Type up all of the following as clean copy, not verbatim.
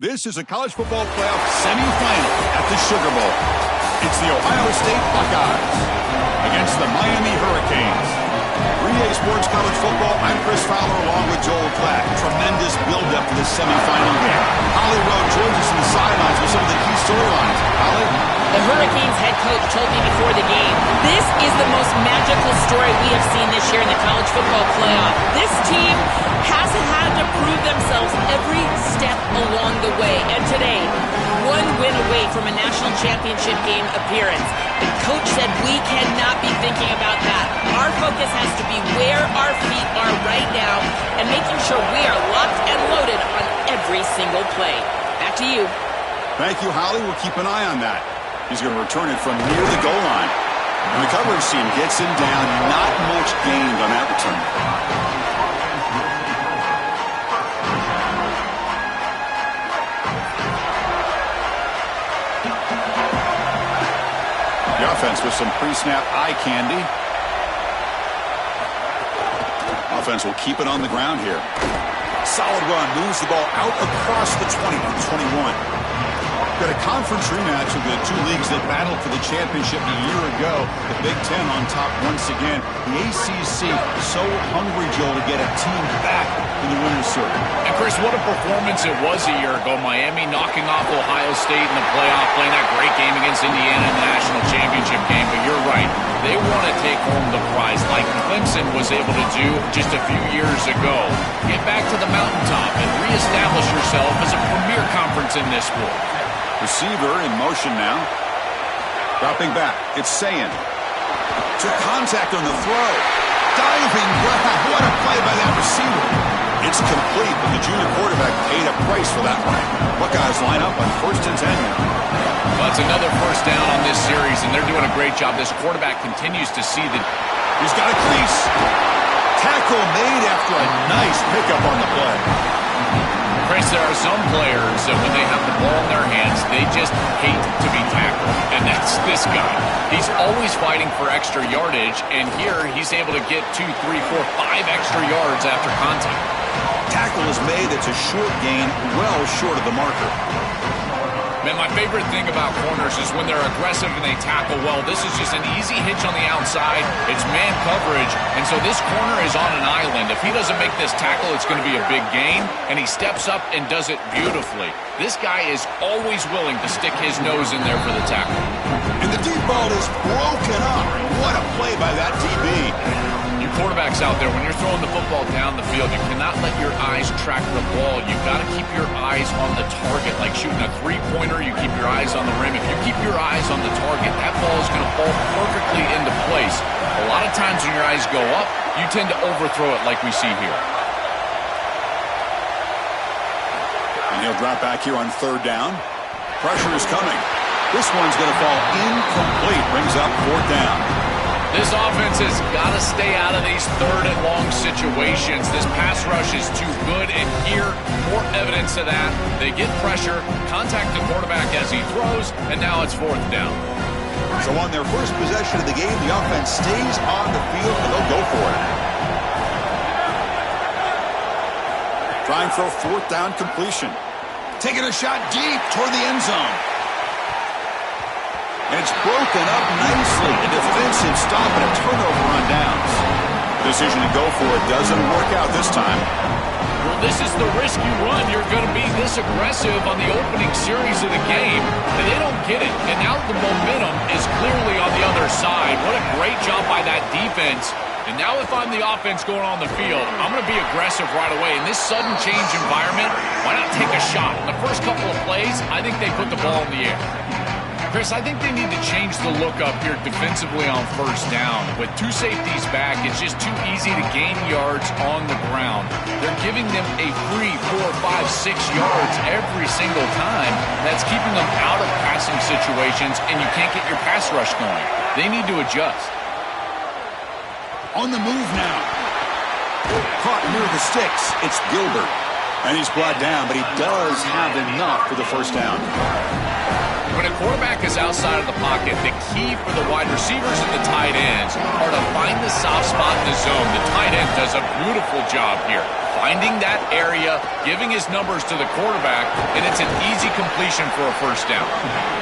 This is a college football playoff semifinal at the Sugar Bowl. It's the Ohio State Buckeyes against the Miami Hurricanes. 3A Sports College Football, I'm Chris Fowler along with Joel Klatt. Tremendous build-up to this semifinal game. Holly Rowe joins us in the sidelines with some of the key storylines. Holly? The Hurricanes head coach told me before the game, this is the most magical story we have seen this year in the college football playoff. This team hasn't had to prove themselves every step along the way. And today, one win away from a national championship game appearance. The coach said we cannot be thinking about that. Our focus has to be where our feet are right now and making sure we are locked and loaded on every single play. Back to you. Thank you, Holly. We'll keep an eye on that. He's going to return it from near the goal line. And the coverage team gets him down. Not much gained on that return. The offense with some pre-snap eye candy. Offense will keep it on the ground here. Solid run. Moves the ball out across the 20 to the 21. Got a conference rematch of the two leagues that battled for the championship a year ago. The Big Ten on top once again. The ACC so hungry, Joe, to get a team back in the winner's circle. And Chris, what a performance it was a year ago. Miami knocking off Ohio State in the playoff, playing that great game against Indiana in the national championship game. But you're right, they want to take home the prize like Clemson was able to do just a few years ago. Get back to the mountaintop and reestablish yourself as a premier conference in this sport. Receiver in motion now. Dropping back. It's Sayin. Took contact on the throw. Diving grab. What a play by that receiver. It's complete, but the junior quarterback paid a price for that one. Buckeyes line up on 1st and 10 now. Well, it's another first down on this series, and they're doing a great job. This quarterback continues to see the... He's got a crease. Tackle made after a nice pickup on the play. Chris, there are some players that when they have the ball in their hands, they just hate to be tackled. And that's this guy. He's always fighting for extra yardage, and here he's able to get 2, 3, 4, 5 extra yards after contact. Tackle is made. It's a short gain, well short of the marker. Man, my favorite thing about corners is when they're aggressive and they tackle well. This is just an easy hitch on the outside. It's man coverage, and so this corner is on an island. If he doesn't make this tackle, it's going to be a big gain, and he steps up and does it beautifully. This guy is always willing to stick his nose in there for the tackle. And the deep ball is broken up. What a play by that DB. You quarterbacks out there, when you're throwing the football down the field, you cannot let your eyes track the ball. You've got to keep your eyes on the target, like shooting a three-pointer. You keep your eyes on the rim. If you keep your eyes on the target, that ball is going to fall perfectly into place. A lot of times when your eyes go up, you tend to overthrow it like we see here. And he'll drop back here on 3rd down. Pressure is coming. This one's going to fall incomplete. Brings up 4th down. This offense has got to stay out of these 3rd and long situations. This pass rush is too good, and here, more evidence of that. They get pressure, contact the quarterback as he throws, and now it's 4th down. So on their first possession of the game, the offense stays on the field, and they'll go for it. Trying for a 4th down completion. Taking a shot deep toward the end zone. And it's broken up nicely. A defensive stop and a turnover on downs. Decision to go for it doesn't work out this time. Well, this is the risk you run. You're going to be this aggressive on the opening series of the game, and they don't get it. And now the momentum is clearly on the other side. What a great job by that defense. And now if I'm the offense going on the field, I'm going to be aggressive right away. In this sudden change environment, why not take a shot? In the first couple of plays, I think they put the ball in the air. Chris, I think they need to change the look up here defensively on 1st down. With 2 safeties back, it's just too easy to gain yards on the ground. They're giving them a free 4, 5, 6 yards every single time. That's keeping them out of passing situations, and you can't get your pass rush going. They need to adjust. On the move now. Caught near the sticks. It's Gilbert. And he's brought down, but he does have enough for the 1st down. When a quarterback is outside of the pocket, the key for the wide receivers and the tight ends are to find the soft spot in the zone. The tight end does a beautiful job here, finding that area, giving his numbers to the quarterback, and it's an easy completion for a first down.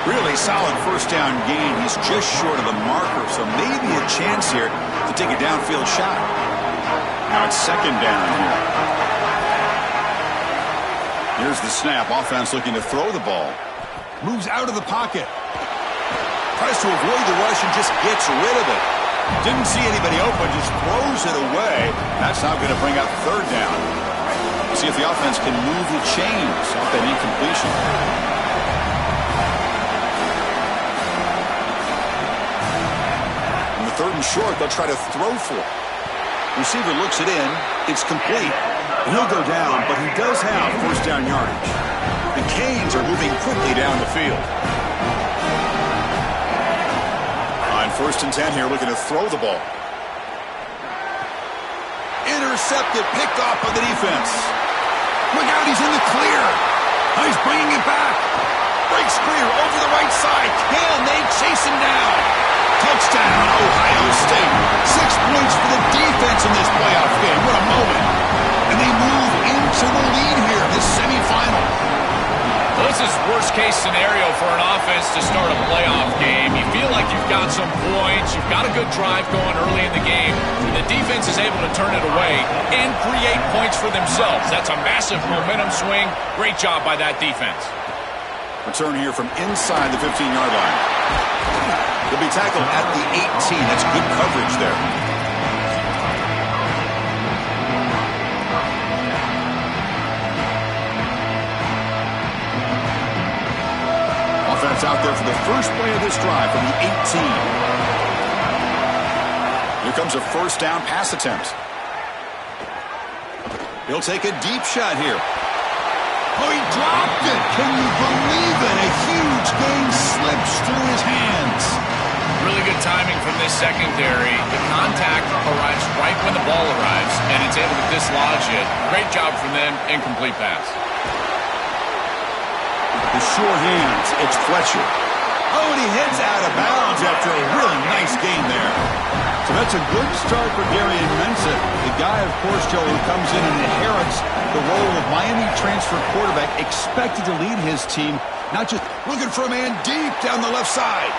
Really solid first down gain. He's just short of the marker, so maybe a chance here to take a downfield shot. Now it's second down here. Here's the snap. Offense looking to throw the ball. Moves out of the pocket. Tries to avoid the rush and just gets rid of it. Didn't see anybody open, just throws it away. That's not going to bring up third down. We'll see if the offense can move the chains off that incompletion. On the third and short, they'll try to throw for it. Receiver looks it in. It's complete. And he'll go down, but he does have first down yardage. The Canes are moving quickly down the field. On first and 10 here, looking to throw the ball. Intercepted, picked off by the defense. Look out, he's in the clear. Oh, he's bringing it back. Breaks clear over the right side. Can they chase him down? Touchdown, Ohio State. 6 points for the defense in this playoff game. What a moment. And they move into the lead here in this semifinal. This is worst-case scenario for an offense to start a playoff game. You feel like you've got some points, you've got a good drive going early in the game, and the defense is able to turn it away and create points for themselves. That's a massive momentum swing. Great job by that defense. Return here from inside the 15-yard line. He'll be tackled at the 18. That's good coverage there. Offense out there for the first play of this drive from the 18. Here comes a first down pass attempt. He'll take a deep shot here. Oh, he dropped it. Can you believe it? A huge gain slips through his hands. Really good timing from this secondary. The contact arrives right when the ball arrives, and it's able to dislodge it. Great job from them. Incomplete pass. The sure hands, it's Fletcher. Oh, and he heads out of bounds after a really nice game there. So that's a good start for Darian Mensah. The guy, of course, Joe, who comes in and inherits the role of Miami transfer quarterback, expected to lead his team, not just looking for a man deep down the left side.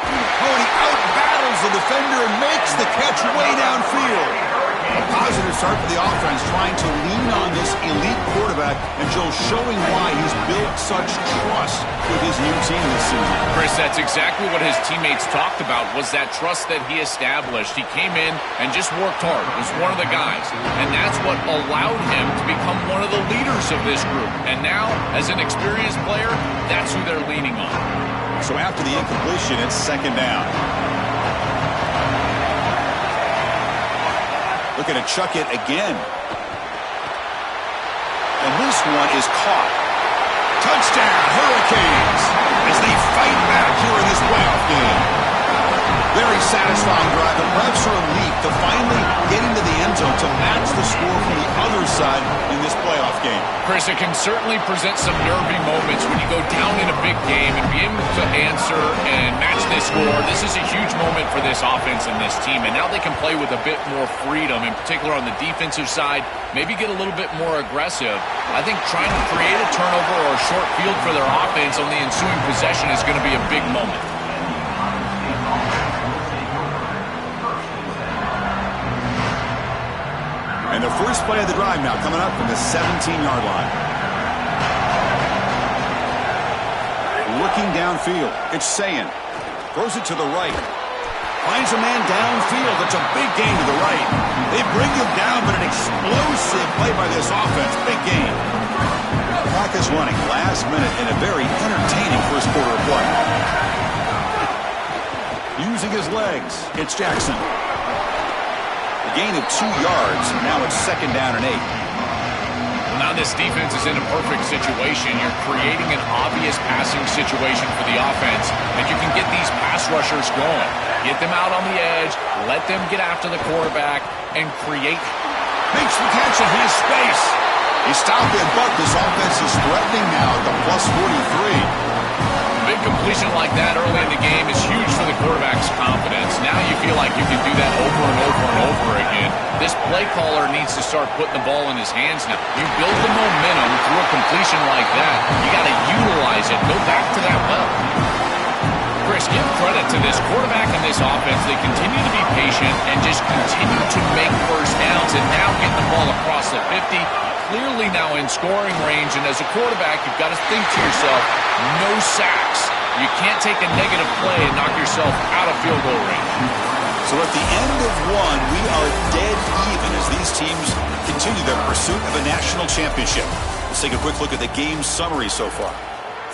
Oh, and he out-battles the defender and makes the catch way downfield. A positive start for the offense, trying to lean on this elite quarterback, and Joe showing why he's built such trust with his new team this season. Chris, that's exactly what his teammates talked about, was that trust that he established. He came in and just worked hard, was one of the guys, and that's what allowed him to become one of the leaders of this group. And now, as an experienced player, that's who they're leaning on. So after the incompletion, it's second down. Looking to chuck it again. And this one is caught. Touchdown, Hurricanes, as they fight back here in this playoff game. Very satisfying drive. The refs are elite to finally get into the end zone to match the score from the other side in this playoff game. Chris, it can certainly present some nervy moments when you go down in a big game and be able to answer and match this score. This is a huge moment for this offense and this team, and now they can play with a bit more freedom, in particular on the defensive side, maybe get a little bit more aggressive. I think trying to create a turnover or a short field for their offense on the ensuing possession is going to be a big moment. And the first play of the drive now coming up from the 17-yard line. Looking downfield. It's Sayin. Throws it to the right. Finds a man downfield. It's a big gain to the right. They bring him down, but an explosive play by this offense. Big gain. Clock is running last minute in a very entertaining first quarter of play. Using his legs. It's Jackson. Gain of 2 yards. Now it's second down and 8. Well, now this defense is in a perfect situation. You're creating an obvious passing situation for the offense, and you can get these pass rushers going. Get them out on the edge, let them get after the quarterback, and create. Makes the catch and has space. He stopped it, but this offense is threatening now at the +43. big completion like that early in the game is huge for the quarterback's confidence. Now you feel like you can do that over and over and over again. This play caller needs to start putting the ball in his hands now. You build the momentum through a completion like that. You got to utilize it. Go back to that well. Chris, give credit to this quarterback and this offense. They continue to be patient and just continue to make first downs and now get the ball across the 50. Clearly now in scoring range, and as a quarterback, you've got to think to yourself, no sacks. You can't take a negative play and knock yourself out of field goal range. So at the end of one, we are dead even as these teams continue their pursuit of a national championship. Let's take a quick look at the game summary so far.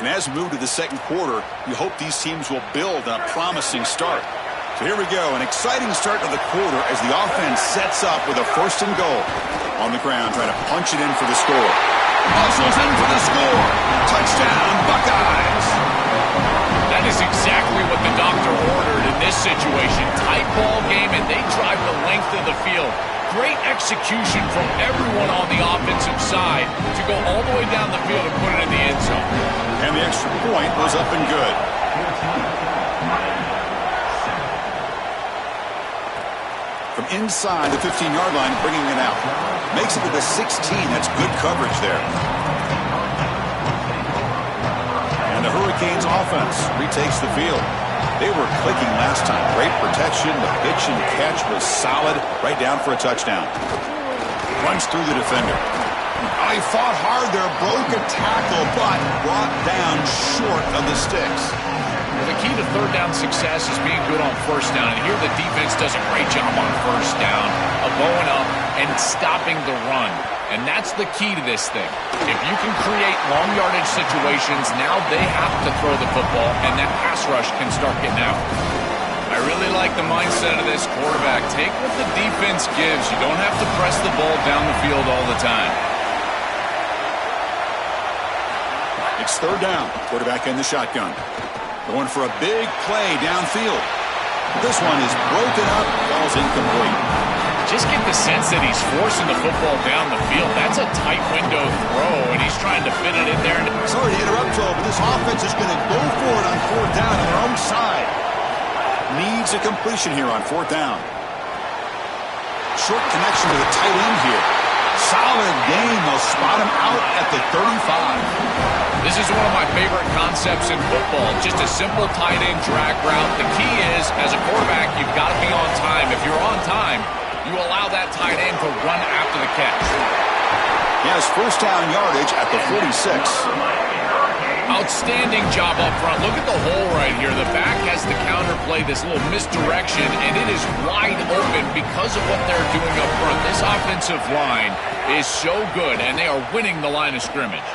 And as we move to the second quarter, we hope these teams will build on a promising start. So here we go, an exciting start to the quarter as the offense sets up with a 1st and goal. On the ground, trying to punch it in for the score. Muscles in for the score. Touchdown, Buckeyes. That is exactly what the doctor ordered in this situation. Tight ball game, and they drive the length of the field. Great execution from everyone on the offensive side to go all the way down the field and put it in the end zone. And the extra point was up and good. From inside the 15-yard line, bringing it out. Makes it to the 16. That's good coverage there. And the Hurricanes offense retakes the field. They were clicking last time. Great protection. The pitch and catch was solid. Right down for a touchdown. Runs through the defender. He fought hard there. Broke a tackle, but brought down short of the sticks. The key to third down success is being good on first down. And here the defense does a great job on first down of going up and stopping the run. And that's the key to this thing. If you can create long yardage situations, now they have to throw the football, and that pass rush can start getting out. I really like the mindset of this quarterback. Take what the defense gives. You don't have to press the ball down the field all the time. It's third down. Quarterback in the shotgun. Going for a big play downfield. This one is broken up. Ball's incomplete. Just get the sense that he's forcing the football down the field. That's a tight window throw, and he's trying to fit it in there. Sorry to interrupt, Joe, but this offense is going to go for it on 4th down on their own side. Needs a completion here on 4th down. Short connection to the tight end here. Solid game. They'll spot him out at the 35. This is one of my favorite concepts in football. Just a simple tight end drag route. The key is, as a quarterback, you've got to be on time. If you're on time, you allow that tight end to run after the catch. He has first down yardage at the 46. Outstanding job up front. Look at the hole right here. The back has to counterplay this little misdirection, and it is wide open because of what they're doing up front. This offensive line is so good, and they are winning the line of scrimmage.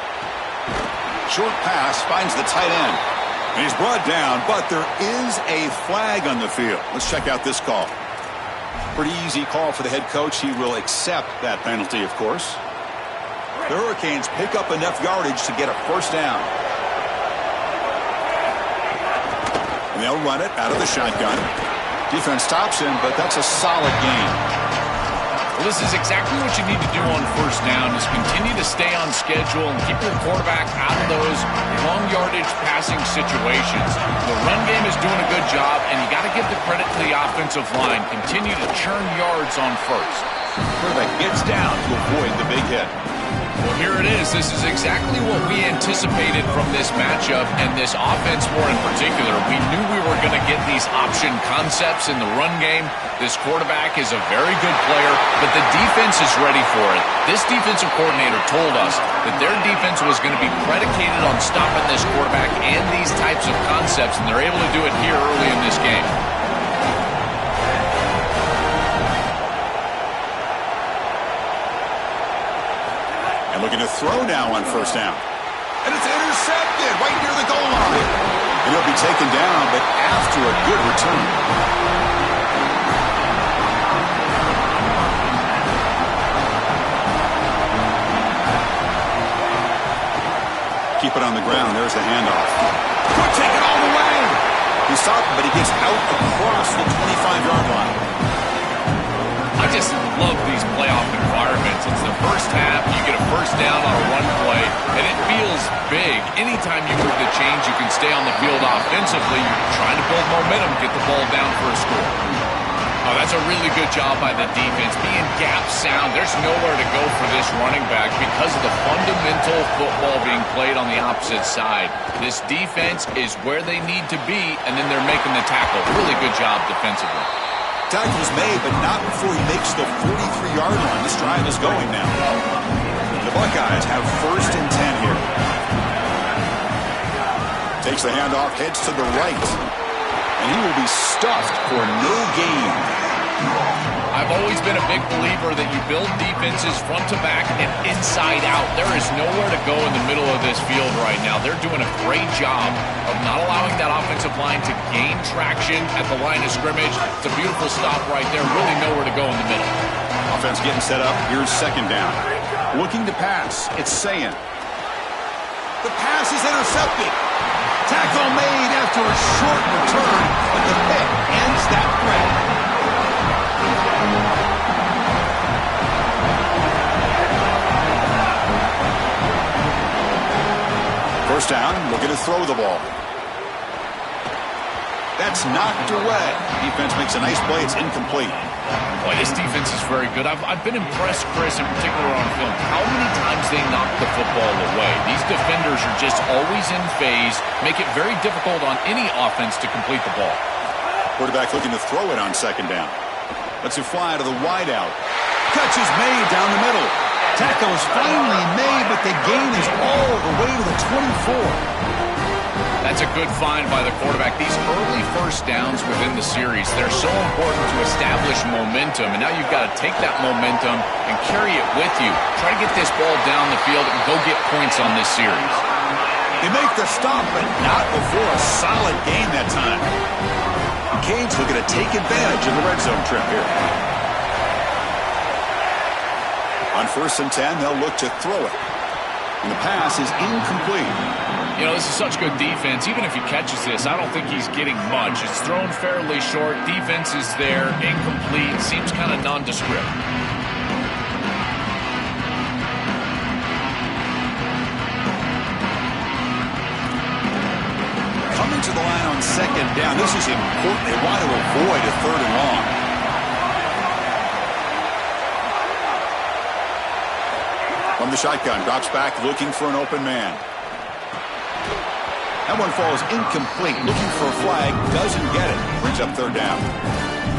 Short pass finds the tight end. And he's brought down, but there is a flag on the field. Let's check out this call. Pretty easy call for the head coach. He will accept that penalty, of course. The Hurricanes pick up enough yardage to get a first down. And they'll run it out of the shotgun. Defense stops him, but that's a solid gain. Well, this is exactly what you need to do on first down, is continue to stay on schedule and keep your quarterback out of those long yardage passing situations. The run game is doing a good job, and you got to give the credit to the offensive line. Continue to churn yards on first. Quarterback gets down to avoid the big hit. Well, here it is. This is exactly what we anticipated from this matchup and this offense more in particular. We knew we were going to get these option concepts in the run game. This quarterback is a very good player, but the defense is ready for it. This defensive coordinator told us that their defense was going to be predicated on stopping this quarterback and these types of concepts, and they're able to do it here early in this game. And looking to throw now on first down. And it's intercepted right near the goal line. And he'll be taken down, but after a good return. Keep it on the ground. There's the handoff. Could take it all the way. He stopped, but he gets out across the 25-yard line. I just love these playoff environments. It's the first half. You get a first down on a run play, and it feels big. Anytime you move the chains, you can stay on the field offensively. You're trying to build momentum, get the ball down for a score. Oh, that's a really good job by the defense. Being gap sound, there's nowhere to go for this running back because of the fundamental football being played on the opposite side. This defense is where they need to be, and then they're making the tackle. Really good job defensively. Tackle's made, but not before he makes the 43-yard line. This drive is going now. The Buckeyes have 1st and 10 here. Takes the handoff, heads to the right. And he will be stuffed for no gain. I've always been a big believer that you build defenses front to back and inside out. There is nowhere to go in the middle of this field right now. They're doing a great job of not allowing that offensive line to gain traction at the line of scrimmage. It's a beautiful stop right there. Really nowhere to go in the middle. Offense getting set up. Here's 2nd down. Looking to pass. It's Sayin. The pass is intercepted. Tackle made after a short return, but the pick ends that threat. First down, looking to throw the ball. That's knocked away. Defense makes a nice play. It's incomplete. Boy, this defense is very good. I've been impressed, Chris, in particular on film, how many times they knock the football away. These defenders are just always in phase, make it very difficult on any offense to complete the ball. Quarterback looking to throw it on 2nd down. Lets it fly to the wideout. Catch is made down the middle. Tackle is finally made, but the gain is all the way to the 24. That's a good find by the quarterback. These early first downs within the series, they're so important to establish momentum. And now you've got to take that momentum and carry it with you. Try to get this ball down the field and go get points on this series. They make the stop, but not before a solid game that time. Canes looking to take advantage of the red zone trip here. On 1st and 10, they'll look to throw it. And the pass is incomplete. You know, this is such good defense. Even if he catches this, I don't think he's getting much. It's thrown fairly short. Defense is there. Incomplete. Seems kind of nondescript. Coming to the line on 2nd down. This is important. They want to avoid a 3rd and long. From the shotgun, drops back, looking for an open man. That one falls incomplete. Looking for a flag, doesn't get it. Brings up 3rd down.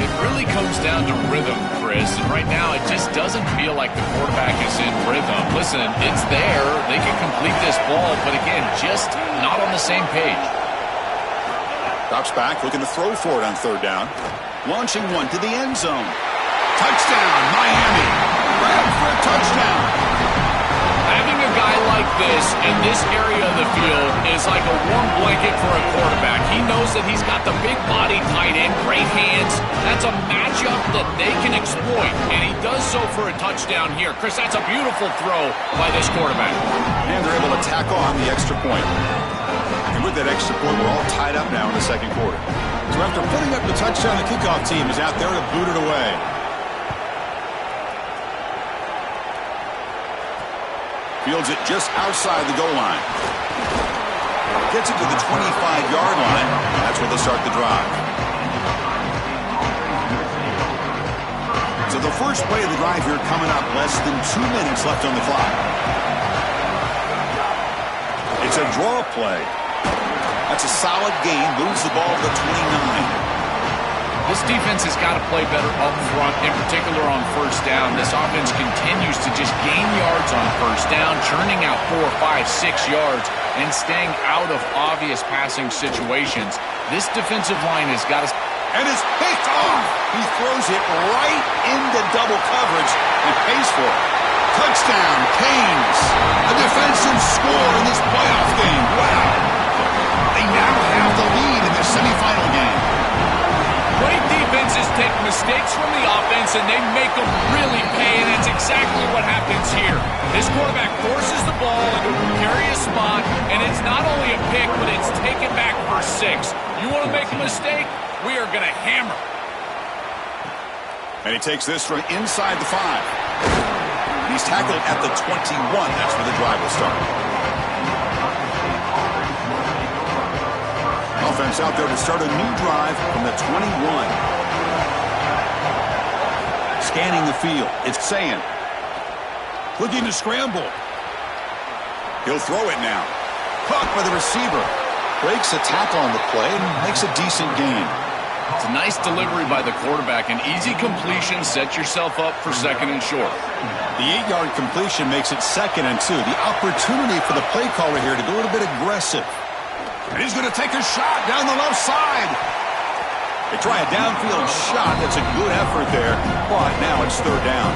It really comes down to rhythm, Chris. And right now, it just doesn't feel like the quarterback is in rhythm. Listen, it's there. They can complete this ball, but again, just not on the same page. Drops back, looking to throw for it on 3rd down. Launching one to the end zone. Touchdown, Miami. Grab for a touchdown. Having a guy like this in this area of the field is like a warm blanket for a quarterback. He knows that he's got the big body tight end, great hands. That's a matchup that they can exploit, and he does so for a touchdown here. Chris, that's a beautiful throw by this quarterback. And they're able to tackle on the extra point. And with that extra point, we're all tied up now in the 2nd quarter. So after putting up the touchdown, the kickoff team is out there to boot it away. Fields it just outside the goal line. Gets it to the 25-yard line. That's where they'll start the drive. So the first play of the drive here coming up, less than 2 minutes left on the clock. It's a draw play. That's a solid gain. Moves the ball to the 29. This defense has got to play better up front, in particular on 1st down. This offense continues to just gain yards on 1st down, churning out 4, 5, 6 yards, and staying out of obvious passing situations. This defensive line has got to... And it's picked off. He throws it right into double coverage and pays for it. Touchdown, Canes. A defensive score in this playoff game. Wow. They now have the lead in the semifinal game. Great defenses take mistakes from the offense, and they make them really pay, and that's exactly what happens here. This quarterback forces the ball into a precarious spot, and it's not only a pick, but it's taken back for 6. You want to make a mistake? We are going to hammer. And he takes this from inside the 5. He's tackled at the 21. That's where the drive will start. offense out there to start a new drive from the 21. Scanning the field. It's Sayan. Looking to scramble. He'll throw it now. Caught by the receiver. Breaks a tackle on the play and makes a decent gain. It's a nice delivery by the quarterback. An easy completion sets yourself up for 2nd and short. The 8-yard completion makes it 2nd and 2. The opportunity for the play caller here to be a little bit aggressive. And he's going to take a shot down the left side. They try a downfield shot. That's a good effort there. But now it's 3rd down.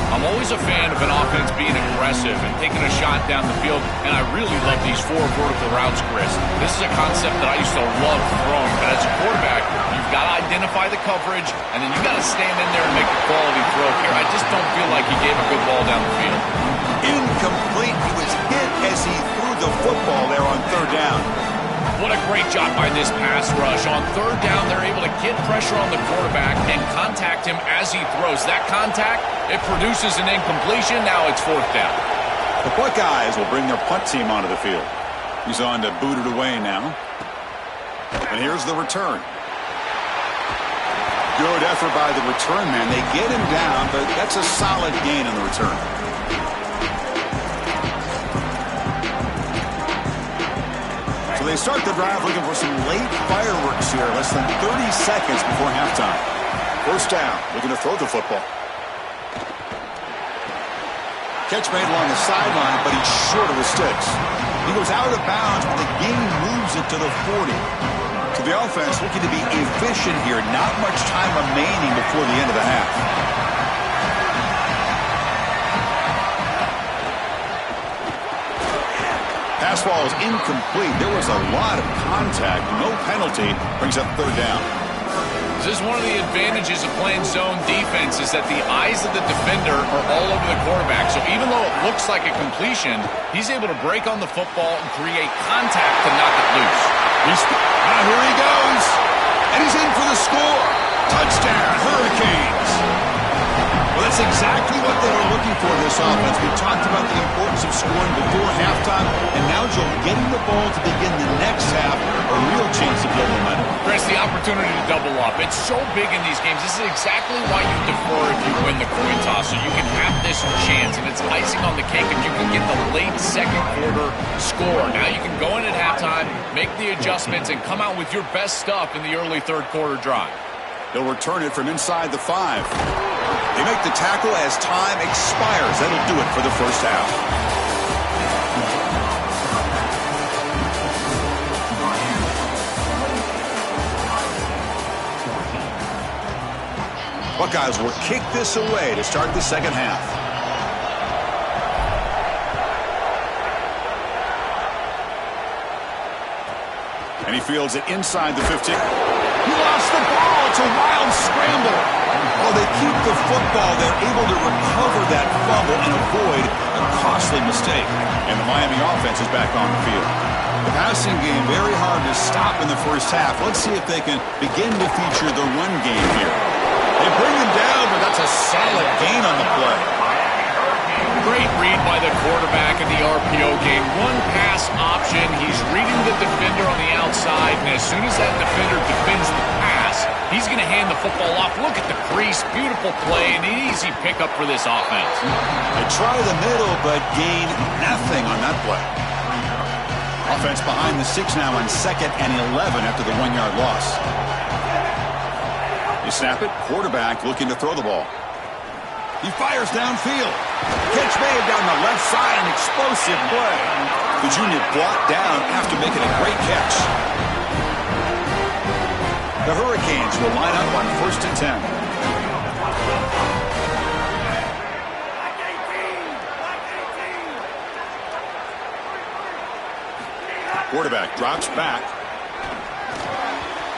I'm always a fan of an offense being aggressive and taking a shot down the field, and I really love these 4 vertical routes, Chris. This is a concept that I used to love throwing, but as a quarterback, you've got to identify the coverage, and then you've got to stand in there and make a quality throw here. I just don't feel like he gave a good ball down the field. Incomplete. He was hit as he threw the football there on 3rd down. What a great job by this pass rush. On 3rd down, they're able to get pressure on the quarterback and contact him as he throws. That contact, it produces an incompletion. Now it's 4th down. The Buckeyes will bring their punt team onto the field. He's on to boot it away now. And here's the return. Good effort by the return man. They get him down, but that's a solid gain on the return. So they start the drive looking for some late fireworks here. Less than 30 seconds before halftime. 1st down. Looking to throw the football. Catch made along the sideline, but he's short of the sticks. He goes out of bounds, but the gain moves it to the 40. So the offense looking to be efficient here. Not much time remaining before the end of the half. Pass ball is incomplete. There was a lot of contact. No penalty. Brings up 3rd down. This is one of the advantages of playing zone defense is that the eyes of the defender are all over the quarterback. So even though it looks like a completion, he's able to break on the football and create contact to knock it loose. Here he goes. And he's in for the score. Touchdown, Hurricanes. Well, that's exactly what they were looking for in this offense. We talked about the importance of scoring before halftime, and now, Joe, getting the ball to begin the next half, a real chance to build momentum. Chris, the opportunity to double up. It's so big in these games. This is exactly why you defer if you win the coin toss, so you can have this chance, and it's icing on the cake if you can get the late 2nd quarter score. Now you can go in at halftime, make the adjustments, and come out with your best stuff in the early 3rd quarter drive. They'll return it from inside the 5. They make the tackle as time expires. That'll do it for the 1st half. Buckeyes will kick this away to start the 2nd half. And he fields it inside the 15. He lost the ball. It's a wild scramble. Oh, they keep the football. They're able to recover that fumble and avoid a costly mistake. And the Miami offense is back on the field. The passing game very hard to stop in the 1st half. Let's see if they can begin to feature the run game here. They bring him down, but that's a solid gain on the play. Great read by the quarterback in the RPO game. One pass option. He's reading the defender on the outside, and as soon as that defender defends the pass, he's going to hand the football off. Look at the crease. Beautiful play, and an easy pickup for this offense. They try the middle, but gain nothing on that play. Offense behind the 6 now on 2nd and 11 after the 1-yard loss. They snap it. Quarterback looking to throw the ball. He fires downfield. Catch made down the left side. An explosive play. The junior brought down after making a great catch. The Hurricanes will line up on 1st and 10. Quarterback drops back.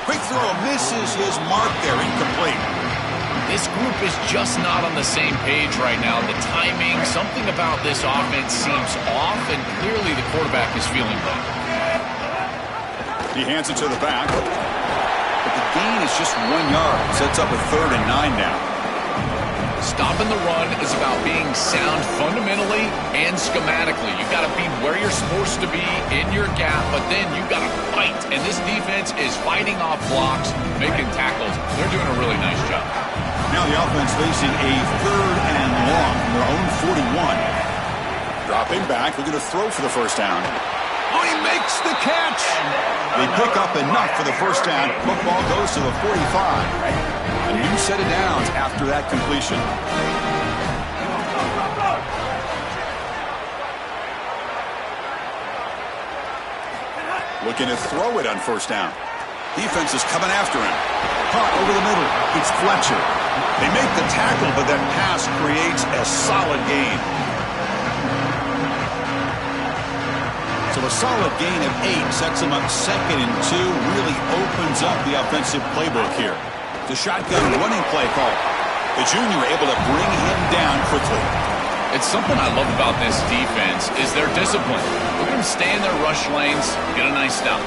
Quick throw misses his mark there. Incomplete. This group is just not on the same page right now. The timing, something about this offense seems off, and clearly the quarterback is feeling that. He hands it to the back. But the gain is just 1 yard. Sets up a 3rd and 9 now. Stopping the run is about being sound fundamentally and schematically. You've got to be where you're You're supposed to be in your gap, but then you got to fight. And this defense is fighting off blocks, making tackles. They're doing a really nice job. Now the offense facing a 3rd and long from their own 41. Dropping back, looking to throw for the first down. Oh, he makes the catch. They pick up enough for the first down. Football goes to the 45. A new set of downs after that completion. Looking to throw it on first down. Defense is coming after him. Caught over the middle. It's Fletcher. They make the tackle, but that pass creates a solid gain. So a solid gain of 8 sets him up 2nd and 2. Really opens up the offensive playbook here. The shotgun running play call. The junior able to bring him down quickly. It's something I love about this defense is their discipline. Look at them stay in their rush lanes, get a nice stop.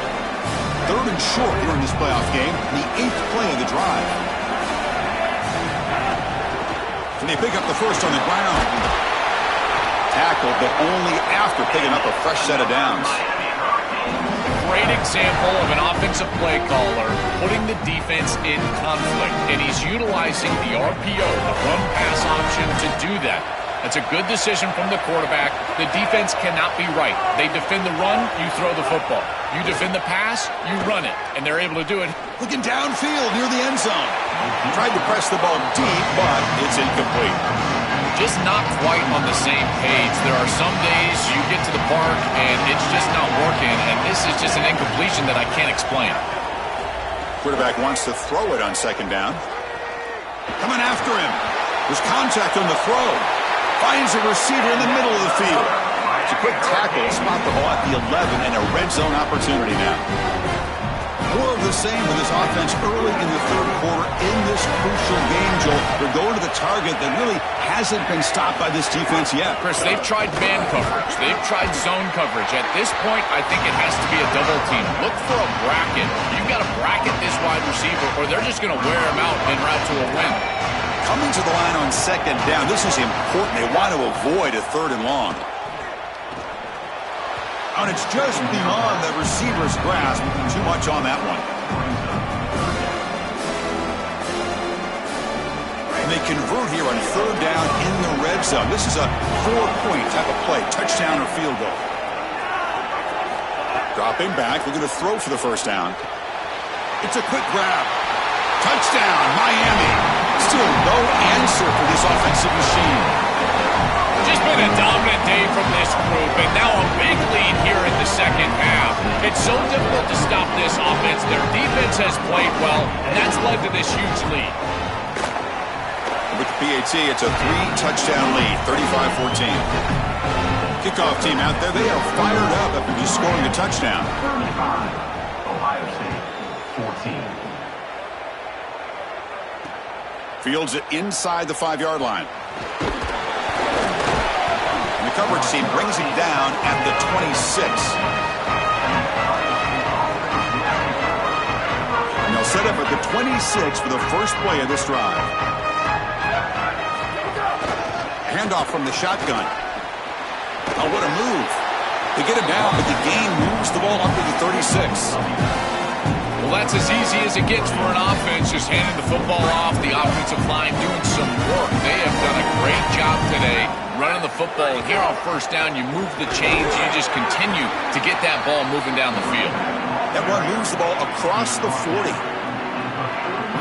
3rd and short here in this playoff game, the 8th play of the drive. And they pick up the first on the ground. Tackled, but only after picking up a fresh set of downs. Great example of an offensive play caller putting the defense in conflict, and he's utilizing the RPO, the run-pass option, to do that. That's a good decision from the quarterback. The defense cannot be right. They defend the run, you throw the football. You defend the pass, you run it, and they're able to do it. Looking downfield near the end zone. He tried to press the ball deep, but it's incomplete. Just not quite on the same page. There are some days you get to the park and it's just not working, and this is just an incompletion that I can't explain. Quarterback wants to throw it on 2nd down. Coming after him. There's contact on the throw. Finds a receiver in the middle of the field. It's a quick tackle, spot the ball at the 11, and a red zone opportunity now. More of the same with this offense early in the 3rd quarter in this crucial game, Joel. They're going to the target that really hasn't been stopped by this defense yet. Chris, they've tried man coverage. They've tried zone coverage. At this point, I think it has to be a double team. Look for a bracket. You've got to bracket this wide receiver, or they're just going to wear him out en route to a win. Coming to the line on 2nd down. This is important. They want to avoid a 3rd and long. And it's just beyond the receiver's grasp. Too much on that one. And they convert here on 3rd down in the red zone. This is a 4-point type of play. Touchdown or field goal. Dropping back. We're going to throw for the first down. It's a quick grab. Touchdown, Miami. Still no answer for this offensive machine. Just been a dominant day from this group, and now a big lead here in the 2nd half. It's so difficult to stop this offense. Their defense has played well, and that's led to this huge lead. With the PAT, it's a 3-touchdown lead, 35-14. Kickoff team out there, they are fired up after just scoring a touchdown. 35, Ohio State, 14. Fields it inside the 5-yard line. And the coverage team brings him down at the 26. And they'll set up at the 26 for the first play of this drive. Handoff from the shotgun. Oh, what a move. They get him down, but the gain moves the ball up to the 36. Well, that's as easy as it gets for an offense, just handing the football off, the offensive line doing some work. They have done a great job today running the football. Here on first down, you move the chains, you just continue to get that ball moving down the field. That one moves the ball across the 40.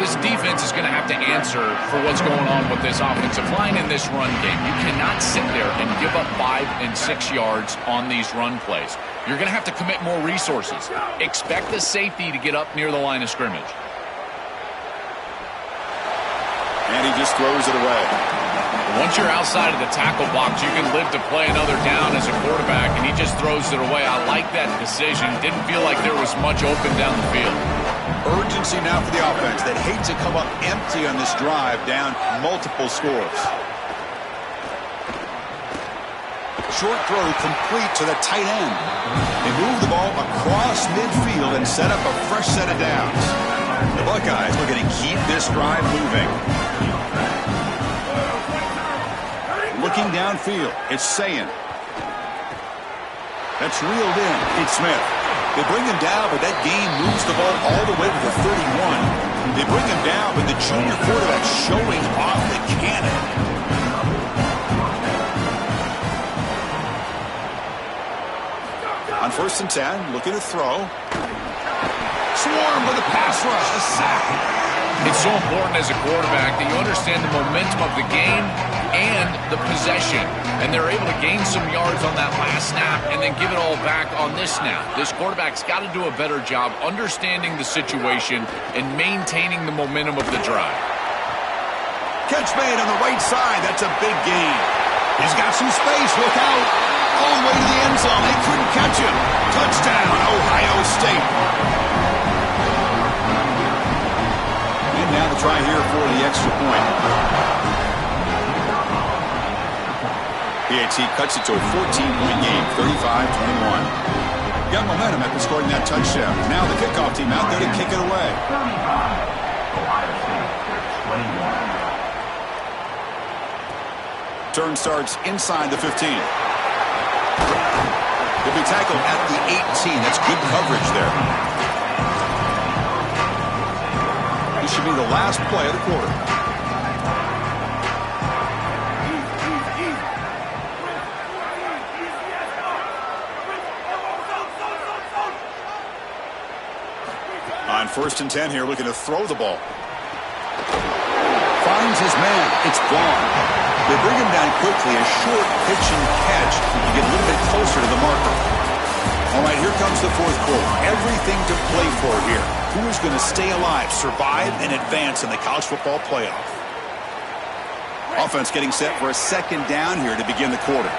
This defense is going to have to answer for what's going on with this offensive line in this run game. You cannot sit there and give up 5 and 6 yards on these run plays. You're going to have to commit more resources. Expect the safety to get up near the line of scrimmage. And he just throws it away. Once you're outside of the tackle box, you can live to play another down as a quarterback, and he just throws it away. I like that decision. Didn't feel like there was much open down the field. Urgency now for the offense. They hate to come up empty on this drive, down multiple scores. Short throw complete to the tight end. They move the ball across midfield and set up a fresh set of downs. The Buckeyes looking to keep this drive moving. Looking downfield, it's Sayin. That's reeled in. It's Smith. They bring him down, but that game moves the ball all the way to the 31. They bring him down, but the junior quarterback showing off the cannon. On 1st and 10, looking to throw. Swarm with a pass rush, a sack. It's so important as a quarterback that you understand the momentum of the game and the possession. And they're able to gain some yards on that last snap and then give it all back on this snap. This quarterback's got to do a better job understanding the situation and maintaining the momentum of the drive. Catch made on the right side. That's a big gain. He's got some space. Look out. All the way to the end zone. They couldn't catch him. Touchdown, Ohio State. And now the try here for the extra point. PAT cuts it to a 14-point game, 35-21. Got momentum after scoring that touchdown. Now the kickoff team out there to kick it away. 35. Ohio State, 21. Turn starts inside the 15. He'll be tackled at the 18. That's good coverage there. This should be the last play of the quarter. On 1st and 10 here, looking to throw the ball. Finds his man. It's gone. They bring him down quickly. A short pitch and catch to get a little bit closer to the marker. All right, here comes the 4th quarter. Everything to play for here. Who is going to stay alive, survive, and advance in the college football playoff? Offense getting set for a 2nd down here to begin the quarter.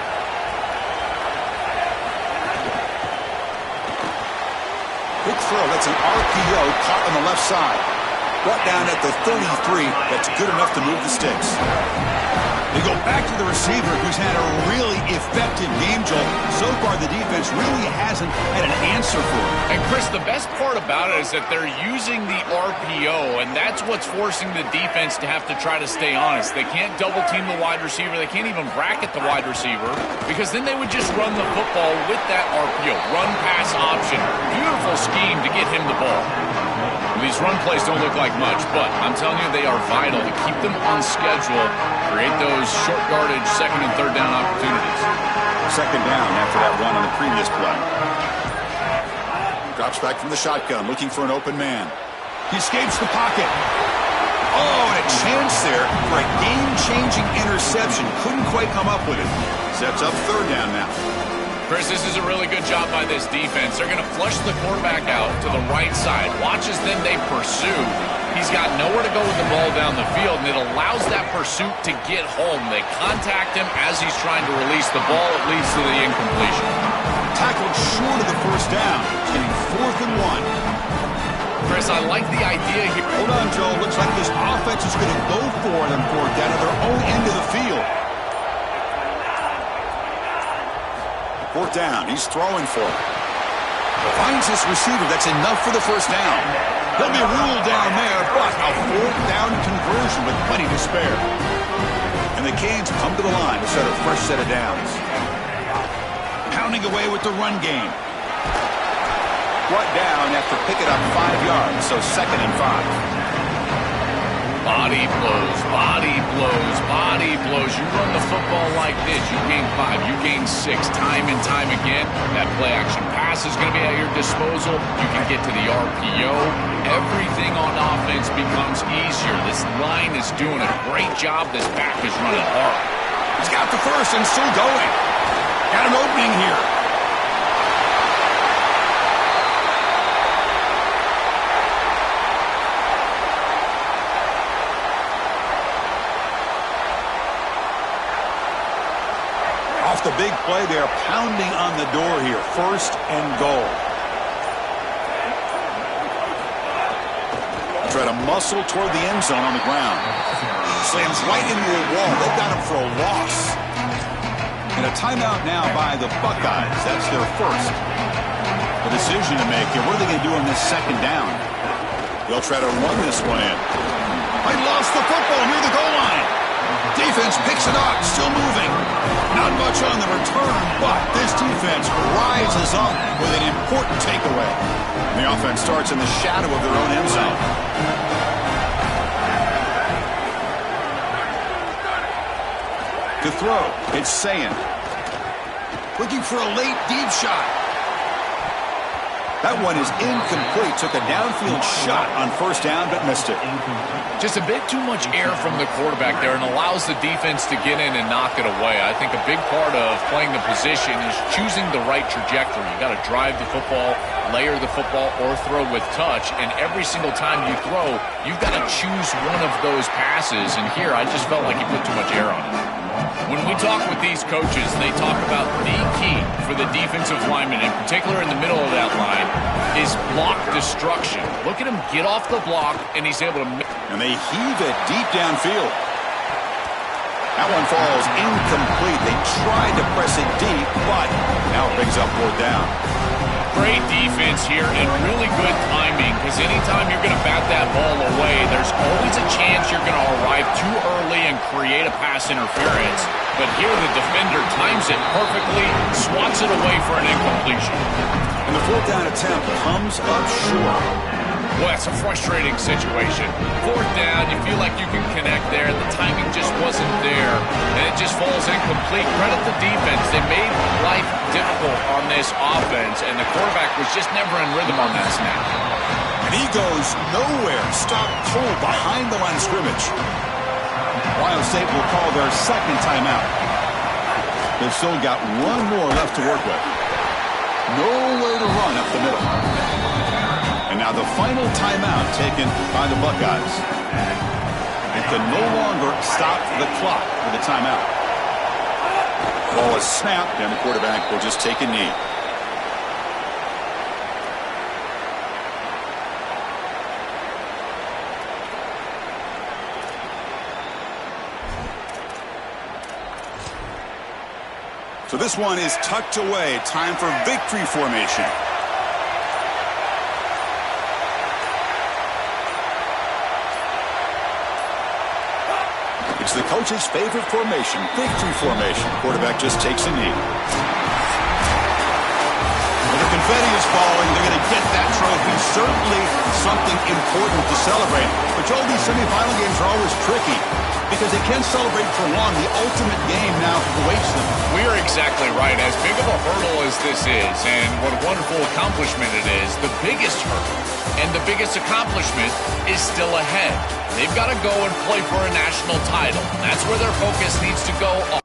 Quick throw. That's an RPO caught on the left side. Brought down at the 33. That's good enough to move the sticks. They go back to the receiver, who's had a really effective game, Joel. So far, the defense really hasn't had an answer for it. And, Chris, the best part about it is that they're using the RPO, and that's what's forcing the defense to have to try to stay honest. They can't double-team the wide receiver. They can't even bracket the wide receiver, because then they would just run the football with that RPO, run-pass option. Beautiful scheme to get him the ball. These run plays don't look like much, but I'm telling you, they are vital to keep them on schedule, create those short yardage 2nd and 3rd down opportunities. 2nd down after that run on the previous play. Drops back from the shotgun, looking for an open man. He escapes the pocket. Oh, and a chance there for a game-changing interception. Couldn't quite come up with it. Sets up 3rd down now. Chris, this is a really good job by this defense. They're going to flush the quarterback out to the right side. Watch as then they pursue. He's got nowhere to go with the ball down the field, and it allows that pursuit to get home. They contact him as he's trying to release the ball. It leads to the incompletion. Tackled short of the 1st down. It's getting 4th and 1. Chris, I like the idea here. Hold on, Joe. Looks like this offense is going to go for them down at their own end of the field. 4th down. He's throwing for it. Finds his receiver. That's enough for the 1st down. He'll be ruled down there, but a 4th down conversion with plenty to spare. And the Canes come to the line to set a fresh set of downs. Pounding away with the run game. Brought down after picking up 5 yards, so 2nd and 5. Body blows, body blows, body blows. You run the football like this, you gain 5, you gain 6, time and time again. That play-action pass is going to be at your disposal. You can get to the RPO. Everything on offense becomes easier. This line is doing a great job. This back is running hard. He's got the 1st and still going. Got an opening here. The big play, they are pounding on the door here. 1st and goal. Try to muscle toward the end zone on the ground. Slams right into a wall. They've got him for a loss. And a timeout now by the Buckeyes. That's their 1st. A decision to make here. What are they going to do on this 2nd down? They'll try to run this one in. They lost the football near the goal line. Defense picks it up, still moving. Not much on the return, but this defense rises up with an important takeaway. And the offense starts in the shadow of their own end zone. To throw, it's Sayin. Looking for a late deep shot. That one is incomplete. Took a downfield shot on first down, but missed it. Just a bit too much air from the quarterback there and allows the defense to get in and knock it away. I think a big part of playing the position is choosing the right trajectory. You got to drive the football, layer the football, or throw with touch. And every single time you throw, you've got to choose one of those passes. And here, I just felt like he put too much air on it. When we talk with these coaches, they talk about the key for the defensive lineman, in particular in the middle of that line, is block destruction. Look at him get off the block, and he's able to... And they heave it deep downfield. That one falls incomplete. They tried to press it deep, but now it brings up fourth down. Great defense here and really good timing, because anytime you're going to bat that ball away, there's always a chance you're going to arrive too early and create a pass interference. But here the defender times it perfectly, swats it away for an incompletion. And the fourth down attempt comes up short. Well, that's a frustrating situation. Fourth down, you feel like you can connect there, and the timing just wasn't there, and it just falls incomplete. Credit the defense. They made life difficult on this offense, and the quarterback was just never in rhythm on that snap. And he goes nowhere. Stop cold behind the line of scrimmage. Ohio State will call their second timeout. They've still got one more left to work with. Nowhere to run up the middle. And now the final timeout taken by the Buckeyes. It can no longer stop the clock with a timeout. Ball is snapped, and the quarterback will just take a knee. So this one is tucked away. Time for victory formation. It's the coach's favorite formation, victory formation. Quarterback just takes a knee. Well, the confetti is falling. They're going to get that trophy. Certainly something important to celebrate. But Joel, these semifinal games are always tricky because they can't celebrate for long. The ultimate game now awaits them. We are exactly right. As big of a hurdle as this is, and what a wonderful accomplishment it is, the biggest hurdle and the biggest accomplishment is still ahead. They've got to go and play for a national title. That's where their focus needs to go.